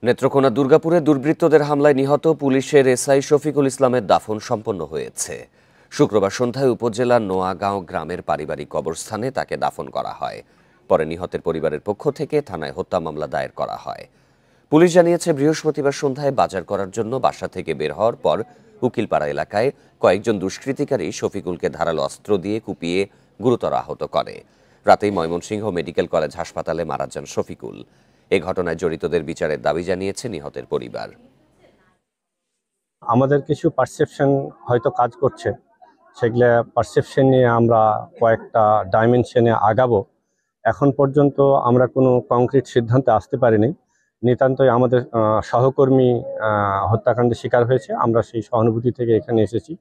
নেত্রকোনা দুর্গাপুরে দুর্বৃত্তদের হামলায় নিহত পুলিশের এসআই শফিকুল ইসলামের দাফন সম্পন্ন হয়েছে। শুক্রবার সন্ধ্যায় উপজেলার নোয়াগাঁও গ্রামের পারিবারিক কবরস্থানে তাকে দাফন করা হয়। পরে নিহতের পরিবারের পক্ষ থেকে থানায় হত্যা মামলা দায়ের করা হয়। পুলিশ জানিয়েছে, বৃহস্পতিবার সন্ধ্যায় বাজার করার জন্য বাসা থেকে বের হওয়ার পর উকিলপাড়া এলাকায় কয়েকজন দুষ্কৃতিকারী শফিকুলকে ধারালো অস্ত্র দিয়ে কুপিয়ে গুরুতর আহত করে। রাতেই ময়মনসিংহ মেডিকেল কলেজ হাসপাতালে মারা যান শফিকুল। এ ঘটনায় জড়িতদের বিচারের দাবি জানিয়েছে নিহতের পরিবার। আমাদের কিছু পারসেপশন হয়তো কাজ করছে, সেগুলো পারসেপশন নিয়ে আমরা কয়েকটা ডাইমেনশনে আগাবো। এখন পর্যন্ত আমরা কোনো কংক্রিট সিদ্ধান্তে আসতে পারিনি। নিতান্তই আমাদের সহকর্মী হত্যাকাণ্ডের শিকার হয়েছে, আমরা সেই সহানুভূতি থেকে এখানে এসেছি।